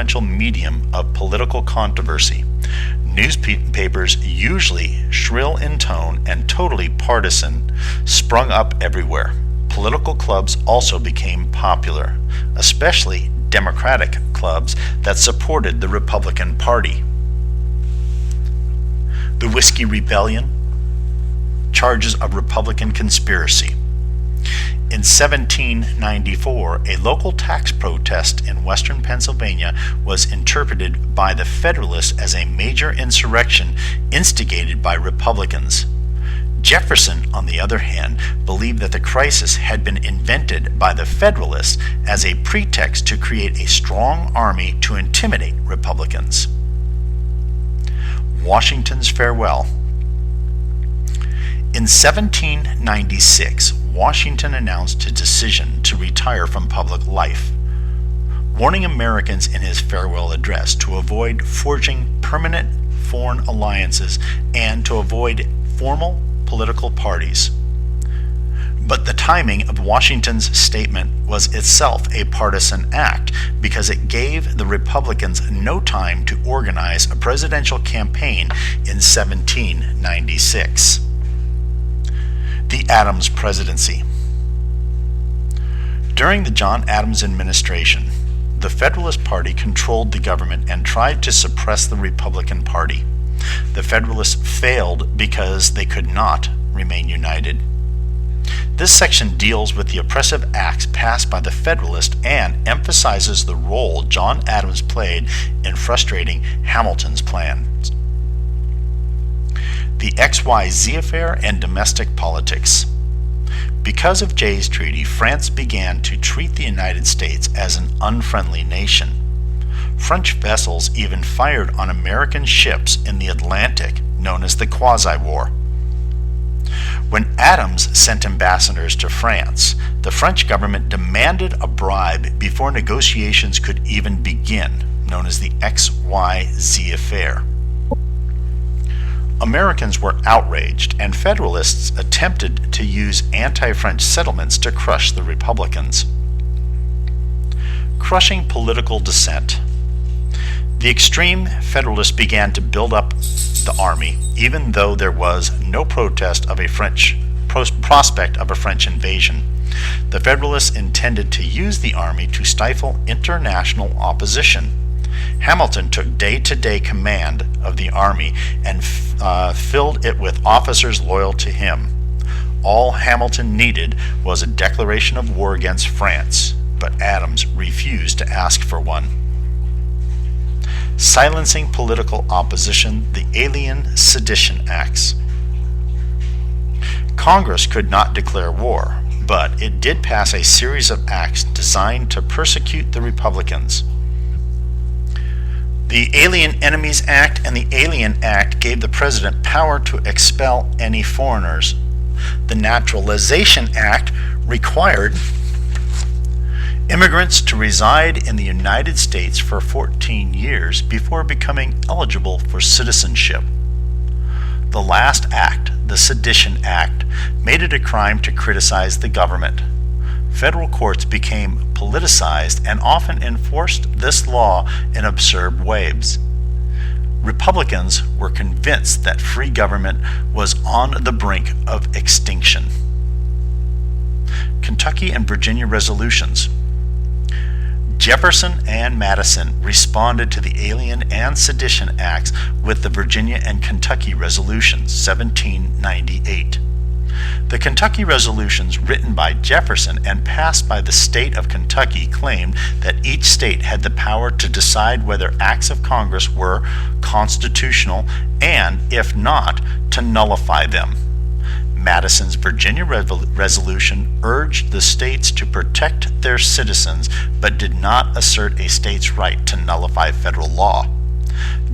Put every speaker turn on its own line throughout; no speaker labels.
influential medium of political controversy. Newspapers, usually shrill in tone and totally partisan, sprung up everywhere. Political clubs also became popular, especially Democratic clubs that supported the Republican Party. The Whiskey Rebellion, charges of Republican conspiracy. In 1794, a local tax protest in western Pennsylvania was interpreted by the Federalists as a major insurrection instigated by Republicans. Jefferson, on the other hand, believed that the crisis had been invented by the Federalists as a pretext to create a strong army to intimidate Republicans. Washington's farewell. In 1796, Washington announced his decision to retire from public life, warning Americans in his farewell address to avoid forging permanent foreign alliances and to avoid formal political parties. But the timing of Washington's statement was itself a partisan act because it gave the Republicans no time to organize a presidential campaign in 1796. The Adams Presidency. During the John Adams administration, the Federalist Party controlled the government and tried to suppress the Republican Party. The Federalists failed because they could not remain united. This section deals with the oppressive acts passed by the Federalists and emphasizes the role John Adams played in frustrating Hamilton's plans. The XYZ affair and domestic politics. Because of Jay's Treaty, France began to treat the United States as an unfriendly nation. French vessels even fired on American ships in the Atlantic, known as the Quasi-War. When Adams sent ambassadors to France, the French government demanded a bribe before negotiations could even begin, known as the XYZ affair. Americans were outraged, and Federalists attempted to use anti-French settlements to crush the Republicans. Crushing political dissent. The extreme Federalists began to build up the army, even though there was no prospect of a French invasion. The Federalists intended to use the army to stifle international opposition. Hamilton took day-to-day command of the army and filled it with officers loyal to him. All Hamilton needed was a declaration of war against France, but Adams refused to ask for one. Silencing political opposition, the Alien Sedition Acts. Congress could not declare war, but it did pass a series of acts designed to persecute the Republicans. The Alien Enemies Act and the Alien Act gave the president power to expel any foreigners. The Naturalization Act required immigrants to reside in the United States for 14 years before becoming eligible for citizenship. The last act, the Sedition Act, made it a crime to criticize the government. Federal courts became politicized and often enforced this law in absurd ways. Republicans were convinced that free government was on the brink of extinction. Kentucky and Virginia resolutions. Jefferson and Madison responded to the Alien and Sedition Acts with the Virginia and Kentucky Resolutions, 1798. The Kentucky Resolutions, written by Jefferson and passed by the state of Kentucky, claimed that each state had the power to decide whether acts of Congress were constitutional and, if not, to nullify them. Madison's Virginia resolution urged the states to protect their citizens but did not assert a state's right to nullify federal law.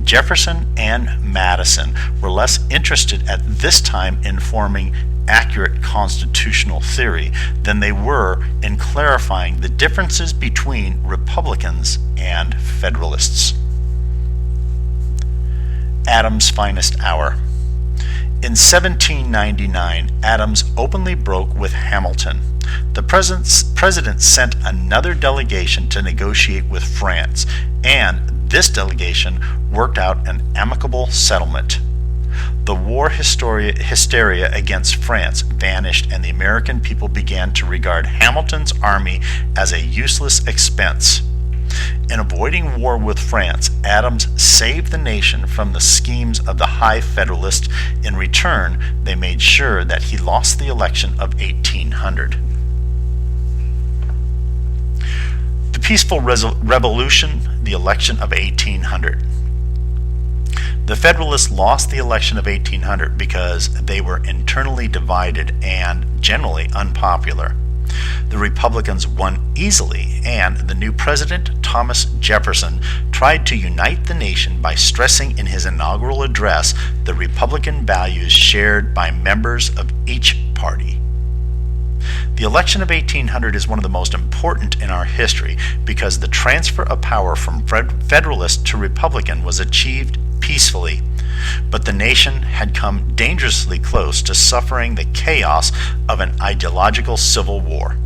Jefferson and Madison were less interested at this time in forming accurate constitutional theory than they were in clarifying the differences between Republicans and Federalists. Adams' finest hour. In 1799, Adams openly broke with Hamilton. The president sent another delegation to negotiate with France, and this delegation worked out an amicable settlement. The war hysteria against France vanished, and the American people began to regard Hamilton's army as a useless expense. In avoiding war with France, Adams saved the nation from the schemes of the High Federalists. In return, they made sure that he lost the election of 1800. The Peaceful Revolution, the election of 1800. The Federalists lost the election of 1800 because they were internally divided and generally unpopular. The Republicans won easily, and the new president, Thomas Jefferson, tried to unite the nation by stressing in his inaugural address the Republican values shared by members of each party. The election of 1800 is one of the most important in our history because the transfer of power from Federalist to Republican was achieved peacefully, but the nation had come dangerously close to suffering the chaos of an ideological civil war.